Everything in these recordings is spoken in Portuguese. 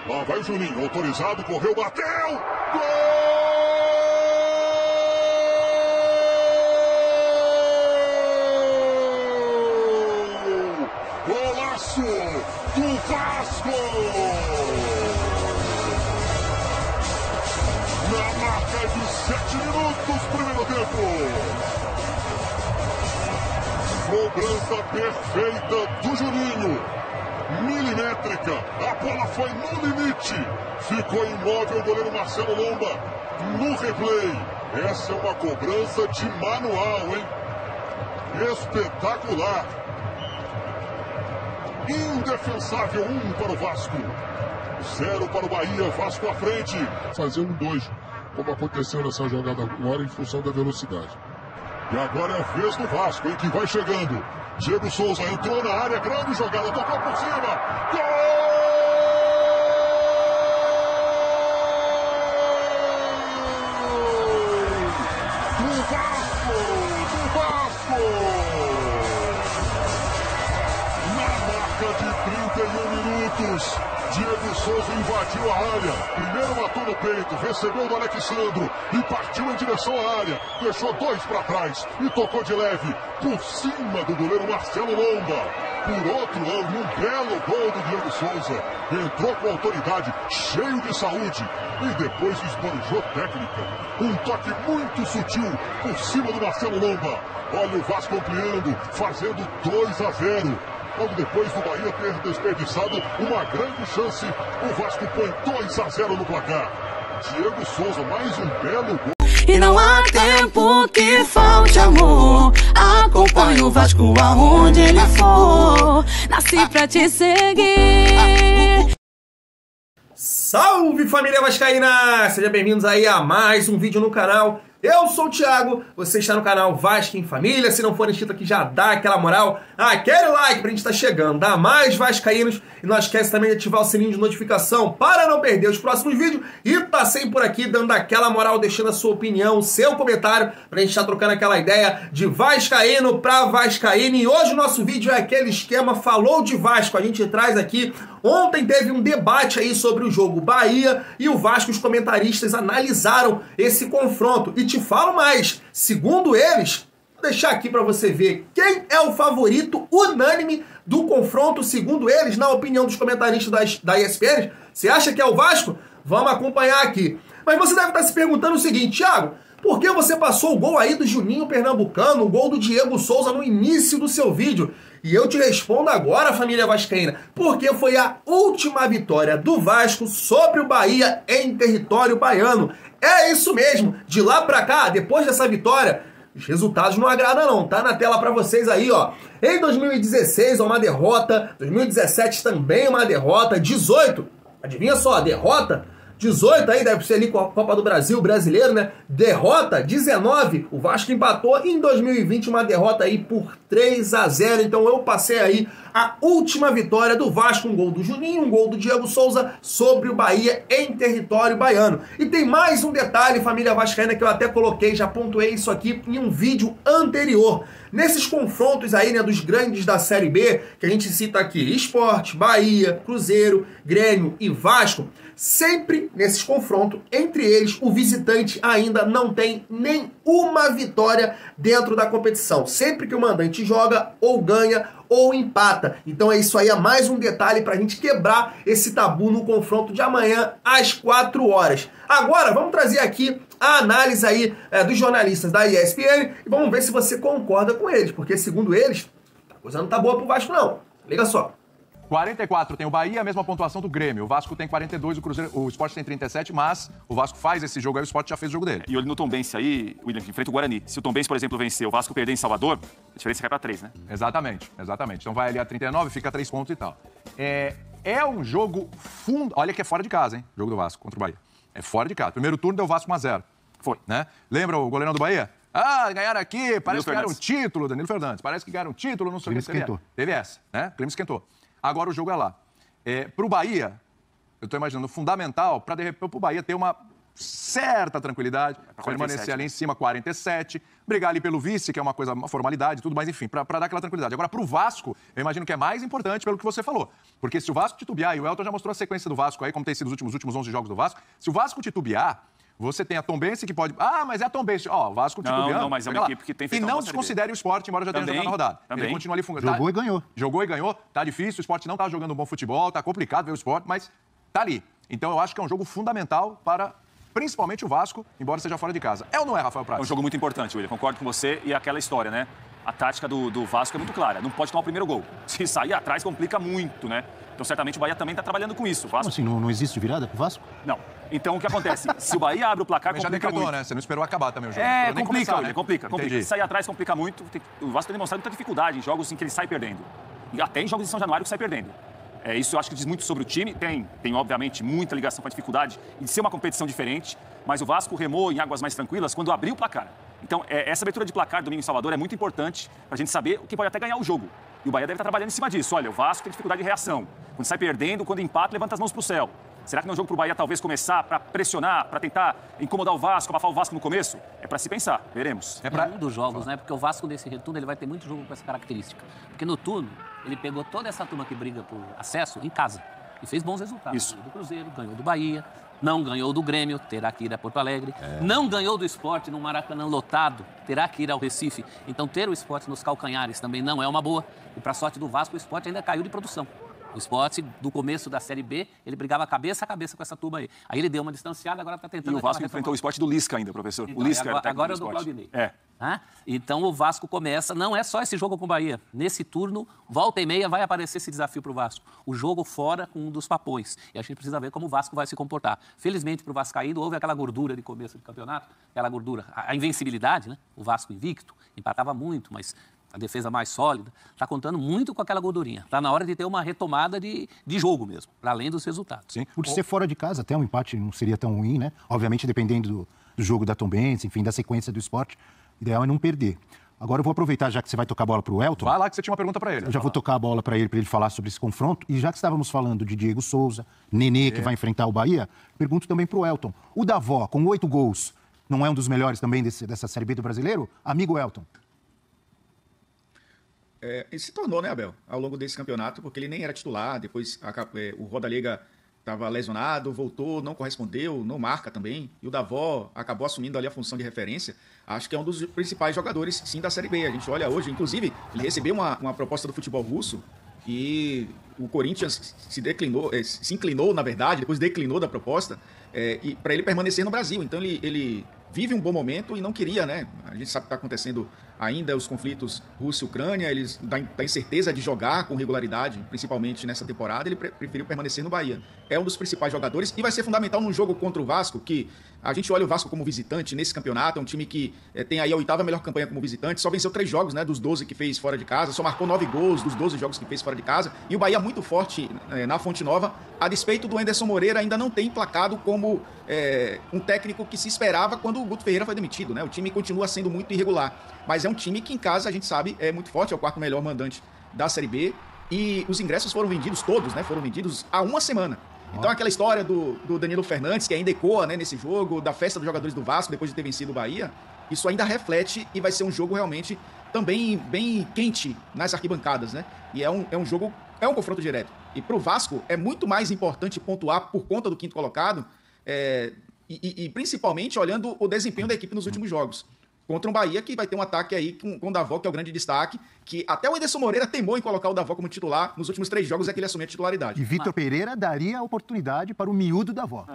Lá vai o Juninho, autorizado, correu, bateu! Gol! Golaço do Vasco! Na marca de 7 minutos, primeiro tempo. Cobrança perfeita do Juninho. Milimétrica. A bola foi no limite. Ficou imóvel o goleiro Marcelo Lomba. No replay. Essa é uma cobrança de manual, hein? Espetacular. Indefensável, 1 para o Vasco. 0 para o Bahia, Vasco à frente. Fazer 1-2, como aconteceu nessa jogada agora, em função da velocidade. E agora é a vez do Vasco, hein, que vai chegando. Diego Souza entrou na área, grande jogada, tocou por cima. Gol! Do Vasco! Do Vasco! Na marca de 31 minutos. Diego Souza invadiu a área, primeiro matou no peito, recebeu do Alexandro e partiu em direção à área, deixou 2 para trás e tocou de leve por cima do goleiro Marcelo Lomba. Por outro ângulo, um belo gol do Diego Souza, entrou com autoridade, cheio de saúde e depois esbanjou técnica. Um toque muito sutil por cima do Marcelo Lomba. Olha o Vasco ampliando, fazendo 2-0. Logo depois do Bahia ter desperdiçado uma grande chance, o Vasco põe 2-0 no placar. Diego Souza, mais um belo gol. E não há tempo que falte amor. Acompanhe o Vasco aonde ele for. Nasci pra te seguir. Salve, família vascaína! Sejam bem-vindos aí a mais um vídeo no canal. Eu sou o Thiago, você está no canal Vasco em Família. Se não for inscrito aqui, já dá aquela moral. Aquele like pra gente estar chegando, dá mais vascaínos. E não esquece também de ativar o sininho de notificação para não perder os próximos vídeos. E tá sempre por aqui dando aquela moral, deixando a sua opinião, o seu comentário, pra gente estar trocando aquela ideia de vascaíno pra vascaíno. E hoje o nosso vídeo é aquele esquema Falou de Vasco. A gente traz aqui... Ontem teve um debate aí sobre o jogo Bahia e o Vasco, os comentaristas analisaram esse confronto. E te falo mais, segundo eles, vou deixar aqui para você ver quem é o favorito unânime do confronto, segundo eles, na opinião dos comentaristas da ESPN. Você acha que é o Vasco? Vamos acompanhar aqui. Mas você deve estar se perguntando o seguinte, Thiago, por que você passou o gol aí do Juninho Pernambucano, o gol do Diego Souza no início do seu vídeo? E eu te respondo agora, família vascaína, porque foi a última vitória do Vasco sobre o Bahia em território baiano. É isso mesmo, de lá pra cá, depois dessa vitória, os resultados não agradam não, tá na tela pra vocês aí, ó. Em 2016, uma derrota, 2017 também uma derrota, 18, adivinha só, derrota? 18 aí, deve ser ali com a Copa do Brasil, brasileiro, né? Derrota, 19, o Vasco empatou. Em 2020, uma derrota aí por 3-0. Então eu passei aí a última vitória do Vasco, um gol do Juninho, um gol do Diego Souza sobre o Bahia em território baiano. E tem mais um detalhe, família vascaína, que eu até coloquei, já pontuei isso aqui em um vídeo anterior. Nesses confrontos aí, né, dos grandes da Série B, que a gente cita aqui, Sport, Bahia, Cruzeiro, Grêmio e Vasco, sempre nesses confrontos, entre eles, o visitante ainda não tem nenhuma vitória dentro da competição. Sempre que o mandante joga, ou ganha, ou empata. Então é isso aí, é mais um detalhe para a gente quebrar esse tabu no confronto de amanhã às 4 horas. Agora, vamos trazer aqui a análise aí dos jornalistas da ESPN e vamos ver se você concorda com eles, porque segundo eles, a coisa não tá boa pro Vasco não. Liga só. 44 tem o Bahia, a mesma pontuação do Grêmio. O Vasco tem 42, o Sport tem 37, mas o Vasco faz esse jogo aí, o Sport já fez o jogo dele. E olho no Tombense aí, William, que enfrenta o Guarani. Se o Tombense, por exemplo, vencer, o Vasco perder em Salvador, a diferença cai pra 3, né? Exatamente. Então vai ali a 39, fica 3 pontos e tal. É um jogo fundo. Olha que é fora de casa, hein? O jogo do Vasco contra o Bahia. É fora de casa. Primeiro turno deu Vasco 1-0. Foi. Né? Lembra o goleirão do Bahia? Ah, ganharam aqui, parece que ganharam um Fernandes. título, Danilo Fernandes. Parece que ganharam um título, não sei o que. esquentou. Teve essa, né? O clima esquentou. Agora o jogo é lá. Pro Bahia, eu tô imaginando, fundamental, para de repente pro Bahia ter uma certa tranquilidade, Pra 47, permanecer ali né? em cima, 47, brigar ali pelo vice, que é uma formalidade e tudo, mas enfim, para dar aquela tranquilidade. Agora, pro Vasco, eu imagino que é mais importante pelo que você falou, porque se o Vasco titubear, e o Elton já mostrou a sequência do Vasco aí, como tem sido os últimos 11 jogos do Vasco, se o Vasco titubear, você tem a Tombense que pode... Ah, mas é a Tombense. Ó, o Vasco titubeando. Não, mas é uma equipe que tem feito E uma não boa Série B. desconsidere o Sport, embora já tenha Também, jogado na rodada. também. Ele continua ali... Jogou e ganhou. Jogou e ganhou. Tá difícil, o Sport não tá jogando bom futebol, tá complicado ver o Sport, mas tá ali. Então eu acho que é um jogo fundamental para, principalmente, o Vasco, embora seja fora de casa. É ou não é, Rafael É Prats? um jogo muito importante, William. Concordo com você. E aquela história, né? A tática do Vasco é muito clara. Não pode tomar o primeiro gol. Se sair atrás, complica muito, né? Então, certamente, o Bahia também está trabalhando com isso. O Como Vasco... assim, não existe virada pro Vasco? Não. Então, o que acontece? Se o Bahia abre o placar, Mas já complica decretou, muito. né? Você não esperou acabar também o jogo. É, Esperou nem complica, começar, William, né? complica. Entendi. Se sair atrás, complica muito. O Vasco tem demonstrado muita dificuldade em jogos em que ele sai perdendo. E até em jogos de São Januário que sai perdendo. Isso eu acho que diz muito sobre o time. Tem, obviamente, muita ligação com a dificuldade de ser uma competição diferente, mas o Vasco remou em águas mais tranquilas quando abriu o placar. Então, essa abertura de placar domingo em Salvador é muito importante para a gente saber o que pode até ganhar o jogo. E o Bahia deve estar trabalhando em cima disso. Olha, o Vasco tem dificuldade de reação. Quando sai perdendo, quando empata, levanta as mãos para o céu. Será que não é um jogo para o Bahia talvez começar para pressionar, para tentar incomodar o Vasco, abafar o Vasco no começo? É para se pensar, veremos. É um dos jogos, né? Porque o Vasco desse retorno ele vai ter muito jogo com essa característica. Porque no turno, ele pegou toda essa turma que briga por acesso em casa e fez bons resultados. Isso. Ganhou do Cruzeiro, ganhou do Bahia, não ganhou do Grêmio, terá que ir a Porto Alegre. Não ganhou do Sport no Maracanã lotado, terá que ir ao Recife. Então ter o Sport nos calcanhares também não é uma boa. E para sorte do Vasco, o Sport ainda caiu de produção. O Sport, do começo da Série B, ele brigava cabeça a cabeça com essa turma aí. Aí ele deu uma distanciada, agora está tentando... E o Vasco enfrentou o Sport do Lisca ainda, professor. Então, o Lisca era o técnico agora é do do Sport. Claudinei. É. Então o Vasco começa, não é só esse jogo com o Bahia. Nesse turno, volta e meia, vai aparecer esse desafio para o Vasco. O jogo fora com um dos papões. E a gente precisa ver como o Vasco vai se comportar. Felizmente para o Vascaíno, houve aquela gordura de começo de campeonato, aquela gordura, a invencibilidade, né? O Vasco invicto, empatava muito, mas... a defesa mais sólida, está contando muito com aquela gordurinha. Está na hora de ter uma retomada de jogo mesmo, para além dos resultados. Sim. Por ser fora de casa, até um empate não seria tão ruim, né? Obviamente, dependendo do jogo da Tombense, enfim, da sequência do esporte, o ideal é não perder. Agora eu vou aproveitar, já que você vai tocar a bola para o Elton. Vai lá que você tinha uma pergunta para ele. Eu já vou tocar a bola para ele falar sobre esse confronto. E já que estávamos falando de Diego Souza, Nenê, que vai enfrentar o Bahia, pergunto também para o Elton. O Davó, com 8 gols, não é um dos melhores também dessa Série B do Brasileiro? Amigo Elton. Ele se tornou, né, Abel, ao longo desse campeonato, porque ele nem era titular, depois o Rodalega estava lesionado, voltou, não correspondeu, não marca também, e o Davó acabou assumindo ali a função de referência. Acho que é um dos principais jogadores, sim, da Série B. A gente olha hoje, inclusive, ele recebeu uma proposta do futebol russo e o Corinthians se inclinou, na verdade, depois declinou da proposta, e para ele permanecer no Brasil. Então ele vive um bom momento e não queria, né? A gente sabe que está acontecendo ainda os conflitos Rússia e Ucrânia, eles da incerteza de jogar com regularidade, principalmente nessa temporada, ele preferiu permanecer no Bahia. É um dos principais jogadores e vai ser fundamental num jogo contra o Vasco, que a gente olha o Vasco como visitante nesse campeonato, é um time que tem aí a 8ª melhor campanha como visitante, só venceu 3 jogos, né, dos 12 que fez fora de casa, só marcou 9 gols dos 12 jogos que fez fora de casa, e o Bahia muito forte na Fonte Nova, a despeito do Anderson Moreira ainda não tem emplacado como um técnico que se esperava quando o Guto Ferreira foi demitido, né? O time continua sendo muito irregular, mas é um time que em casa a gente sabe é muito forte, é o 4º melhor mandante da Série B, e os ingressos foram vendidos todos, né? Foram vendidos há uma semana. Então aquela história do Danilo Fernandes, que ainda ecoa, né, nesse jogo, da festa dos jogadores do Vasco depois de ter vencido o Bahia, isso ainda reflete e vai ser um jogo realmente também bem quente nas arquibancadas, né? E é um jogo, é um confronto direto. E pro Vasco é muito mais importante pontuar por conta do 5º colocado, e principalmente olhando o desempenho da equipe nos últimos jogos. Contra um Bahia que vai ter um ataque aí com o Davó, que é o grande destaque, que até o Anderson Moreira teimou em colocar o Davó como titular nos últimos 3 jogos, é que ele assumiu a titularidade. E Vitor Pereira daria a oportunidade para o miúdo Davó.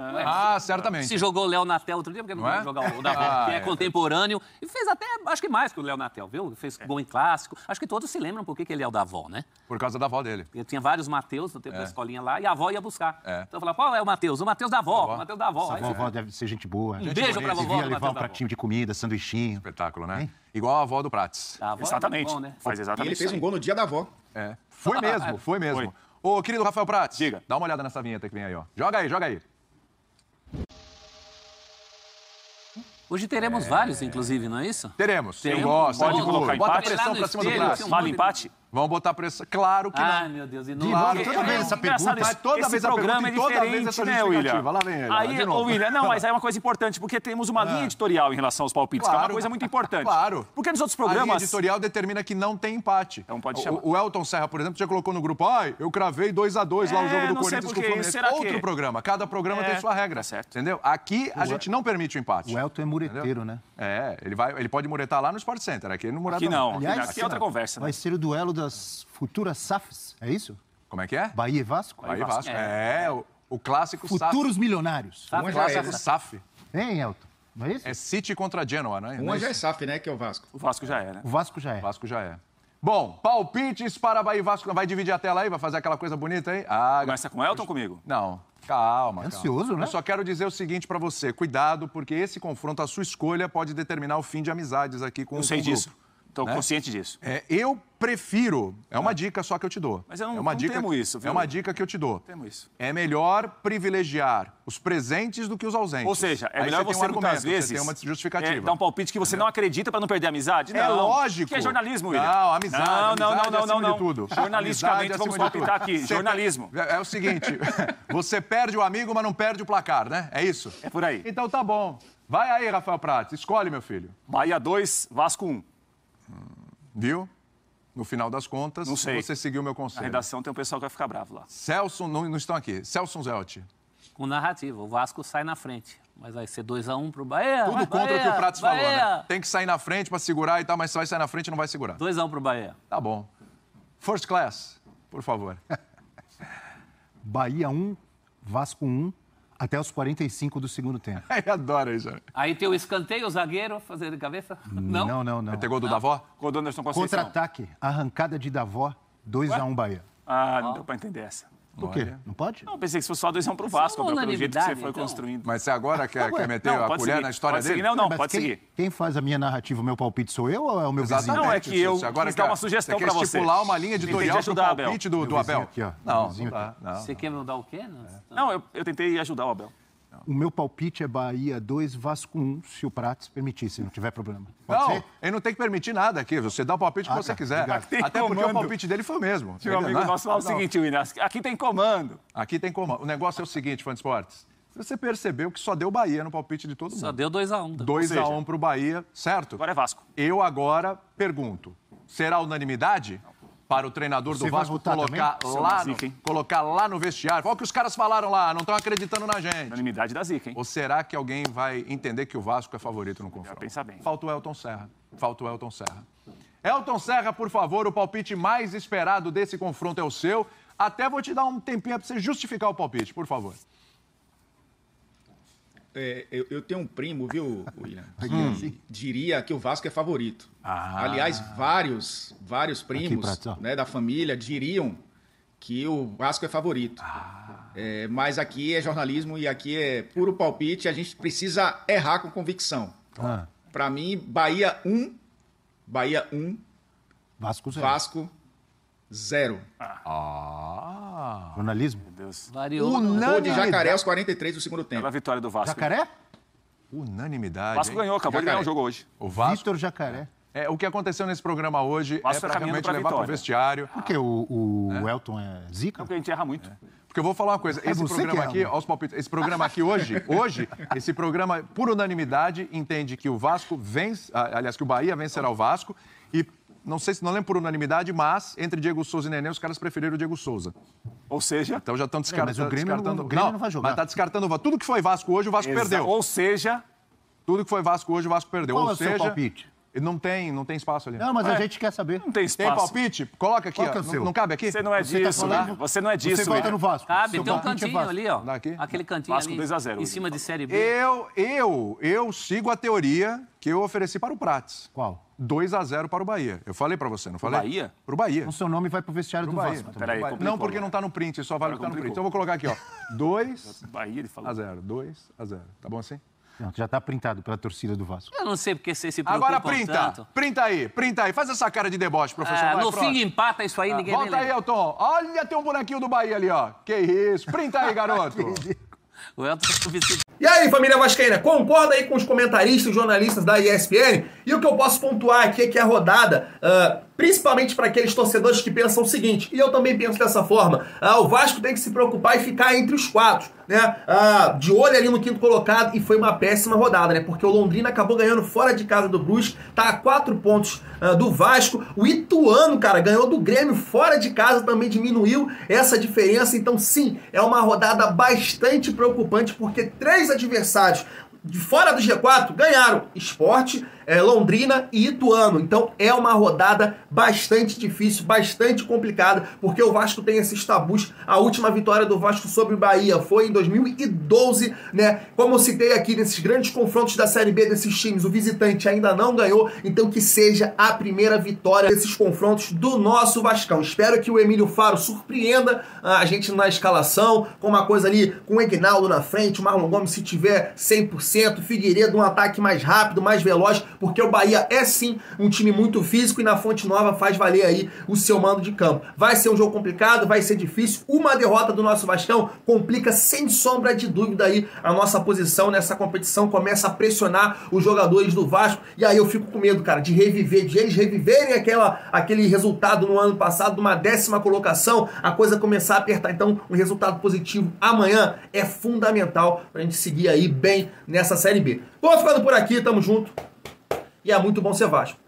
Certamente. Se jogou o Léo Natel outro dia, porque não vai jogar o Davó, que é contemporâneo. E fez até, acho que mais que o Léo Natel, viu? Fez gol em clássico. Acho que todos se lembram por que ele é o Davó, né? Por causa da avó dele. Eu tinha vários Mateus no tempo da escolinha lá, e a avó ia buscar. Então eu falava, qual é o Mateus? O Mateus da avó, o Mateus da avó. A vovó deve ser gente boa. Um beijo pra vovó. Devia levar um pratinho de comida, sanduichinho. Espetáculo, né? Igual a avó do Prats. A avó Exatamente. é bom, né? Faz E exatamente ele fez isso um aí. gol no dia da avó. Foi mesmo, foi mesmo. Ô, querido Rafael Prats, Diga. dá uma olhada nessa vinheta que vem aí, ó. Joga aí. Hoje teremos vários, inclusive, não é isso? Teremos. Eu Tem gosto. um Pode bom, Bota a empate. pressão Lá no pra cima do espelho, Prats. tem um Vale monte de- empate? Vamos botar pressão? Claro que não. Ai, meu Deus. E não... Claro, toda vez essa pergunta. Mas toda vez a pergunta e toda vez essa justificativa. Lá vem ele. Aí, William, não, mas aí é uma coisa importante, porque temos uma linha editorial em relação aos palpites, que é uma coisa muito importante. Claro. Porque nos outros A linha programas... editorial determina que não tem empate. Então pode chamar. O Elton Serra, por exemplo, já colocou no grupo, eu cravei 2-2 lá o jogo do não sei Corinthians com o porque, Fluminense. será Outro que- programa. Cada programa tem sua regra. certo. Entendeu? Aqui a gente não permite o empate. O Elton é mureteiro, né? Ele pode muretar lá no Sport Center. Aqui ele não mureta Aqui não. Aliás, Aqui é outra conversa. Né? Vai ser o duelo das futuras SAFs, é isso? Como é que é? Bahia e Vasco? Aí Vasco. O clássico SAF. Futuros milionários. O clássico SAF. Hein, Elton? Não é isso? É City contra Genoa, não é? Uma já é SAF, né? Que é o Vasco. O Vasco já é, né? O Vasco já é. O Vasco já é. Bom, palpites para Bahia e Vasco. Vai dividir a tela aí? Vai fazer aquela coisa bonita aí? Começa com o Elton ou comigo? Não. Calma. Ansioso, né? Eu só quero dizer o seguinte pra você. Cuidado, porque esse confronto, a sua escolha, pode determinar o fim de amizades aqui com o Eu sei grupo. disso. Estou consciente disso. Eu prefiro, é uma dica só que eu te dou. Mas eu não, é uma não dica, temo isso, viu? É uma dica que eu te dou. Temo isso. É melhor privilegiar os presentes do que os ausentes. Ou seja, é Aí melhor tem um você muitas argumento, vezes você tem uma justificativa. dar um palpite que você não acredita para não perder a amizade? Não. É lógico. Que é jornalismo, William. Não, amizade. Amizade acima de tudo. Jornalisticamente, Amizade vamos acima de tudo. palpitar aqui. Você Jornalismo. É o seguinte, você perde o amigo, mas não perde o placar, né? É isso? É por aí. Então tá bom. Vai aí, Rafael Prats. Escolhe, meu filho. Bahia 2, Vasco 1. Viu? No final das contas, Não sei. você seguiu o meu Na conselho. redação tem um pessoal que vai ficar bravo lá. Celso, não estão aqui. Celso Zelt. Com narrativa. O Vasco sai na frente. Mas vai ser 2-1 pro Bahia. Tudo Vai, contra o que Bahia, o Prats falou, né? Bahia. Tem que sair na frente pra segurar e tal, mas se vai sair na frente, não vai segurar. 2-1 pro Bahia. Tá bom. First class, por favor. Bahia 1, Vasco 1, até os 45 do segundo tempo. Ele adora isso. Aí tem o escanteio, o zagueiro, fazer de cabeça? Não? Não. Vai ter gol do Davó? Gol do Anderson Conceição. Contra-ataque, arrancada de Davó, 2-1 Bahia. Não deu pra entender essa. Por quê? Não pode? Não, pensei que se fosse só 2-1 pro Vasco, Isso é Abel, pelo jeito que você unanimidade, foi então. construindo. Mas você agora quer meter Não, a pode colher seguir. na história Pode seguir. dele? Não, Mas pode quem, seguir. Quem faz a minha narrativa, o meu palpite, sou eu ou é o meu vizinho? Não, é que eu Você agora quis dar uma sugestão quer pra você. estipular uma linha Tentei editorial te ajudar, pro Abel. palpite do Meu Abel. vizinho aqui, ó. Não, Meu vizinho não dá. Não. Você quer mudar o quê? Não, eu tentei ajudar o Abel. O meu palpite é Bahia 2, Vasco 1, se o Prats permitir, se não tiver problema. Pode Não, ser? ele não tem que permitir nada aqui. Você dá o palpite que você tá. quiser. Obrigado. Tem Até porque o comando. palpite dele foi o mesmo. Tinha um amigo Né? nosso falava o seguinte, William, aqui tem comando. Aqui tem como. O negócio é o seguinte, Fã de Esportes. Você percebeu que só deu Bahia no palpite de todo mundo. Só deu 2-1. 2-1 pro Bahia, certo? Agora é Vasco. Eu agora pergunto, será unanimidade para o treinador Você do vai Vasco votar colocar lá no vestiário? Olha o que os caras falaram lá, não estão acreditando na gente. Unanimidade da Zica, hein? Ou será que alguém vai entender que o Vasco é favorito no confronto? pensar bem. Falta o Elton Serra. Elton Serra, por favor, o palpite mais esperado desse confronto é o seu. Até vou te dar um tempinho para você justificar o palpite, por favor. Eu tenho um primo, viu, William? Diria que o Vasco é favorito. Aliás, vários primos Prats, ó. né, da família diriam que o Vasco é favorito. Mas aqui é jornalismo e aqui é puro palpite. A gente precisa errar com convicção. Para mim, Bahia 1, Vasco 0. Vasco 0. Jornalismo? Variou. Gol de Jacaré aos 43 do segundo tempo. Pela vitória do Vasco. Jacaré? Unanimidade. O Vasco hein? ganhou, acabou de ganhar o jogo hoje. O Vasco. Vitor Jacaré. O que aconteceu nesse programa hoje Vasco é tá para caminhando realmente pra levar para o vitória. vestiário. Por que o Elton é zica? Porque a gente erra muito. Porque eu vou falar uma coisa, esse você programa que aqui, é, aos palpites, esse programa aqui hoje, esse programa, por unanimidade, entende que o Vasco vence, aliás, que o Bahia vencerá o Vasco e, não sei se não lembro por unanimidade, mas entre Diego Souza e Nenê, os caras preferiram o Diego Souza. Ou seja... Então já estão mas descartando. o Grêmio não vai jogar. Mas tá descartando tudo que foi Vasco hoje, o Vasco perdeu. Ou seja... Tudo que foi Vasco hoje, o Vasco perdeu. Qual Ou é o seu seja, palpite? não tem espaço ali. Não, mas a gente quer saber. Não tem espaço. Tem palpite? Coloca aqui, Qual que é ó. o seu? Não cabe aqui? Você não é Você tá disso, falando- né? Você não é disso, Você vota William. no Vasco. Cabe, Seu tem um palpite é cantinho Vasco. ali, ó. Daqui? Aquele cantinho Vasco ali. 2-0, Em cima de Série B. Eu sigo a teoria que eu ofereci para o Prats. Qual? 2-0 para o Bahia. Eu falei para você, não falei? Bahia? Pro Bahia. O seu nome vai pro vestiário do Bahia. Vasco. também. Peraí, complicou Não, porque agora. não tá no print, só vale o que tá no print. Então eu vou colocar aqui, ó. 2-0. Bahia, ele falou. 2-0. Tá bom assim? Não, já tá printado pela torcida do Vasco. Eu não sei porque você se preocupa Agora printa. tanto. Printa aí. Faz essa cara de deboche, professor. Vai, No pronto. fim empata isso aí, ninguém nem Volta aí, lembra. Elton. Olha, tem um bonequinho do Bahia ali, ó. Que isso. Printa aí, garoto. O Elton tá vestido. E aí, família vascaína, concorda aí com os comentaristas e jornalistas da ESPN? E o que eu posso pontuar aqui é que a rodada principalmente para aqueles torcedores que pensam o seguinte, e eu também penso dessa forma, o Vasco tem que se preocupar e ficar entre os 4, né? De olho ali no 5º colocado, e foi uma péssima rodada, né? Porque o Londrina acabou ganhando fora de casa do Brusque, tá a 4 pontos do Vasco. O Ituano, cara, ganhou do Grêmio fora de casa, também diminuiu essa diferença. Então, sim, é uma rodada bastante preocupante, porque 3 adversários de fora do G4 ganharam: Sport, Londrina e Ituano. Então é uma rodada bastante difícil, bastante complicada, porque o Vasco tem esses tabus. A última vitória do Vasco sobre o Bahia foi em 2012, né? Como eu citei aqui, nesses grandes confrontos da Série B desses times, o visitante ainda não ganhou, então que seja a primeira vitória desses confrontos do nosso Vascão. Espero que o Emílio Faro surpreenda a gente na escalação, com uma coisa ali, com o Egnaldo na frente, o Marlon Gomes se tiver 100%, Figueiredo um ataque mais rápido, mais veloz, porque o Bahia é sim um time muito físico e na Fonte Nova faz valer aí o seu mando de campo. Vai ser um jogo complicado, vai ser difícil. Uma derrota do nosso Vascão complica sem sombra de dúvida aí a nossa posição nessa competição, começa a pressionar os jogadores do Vasco, e aí eu fico com medo, cara, de eles reviverem aquele resultado no ano passado, de uma 10ª colocação, a coisa começar a apertar. Então um resultado positivo amanhã é fundamental pra gente seguir aí bem nessa Série B. Vou ficando por aqui, tamo junto. E é muito bom ser Vasco.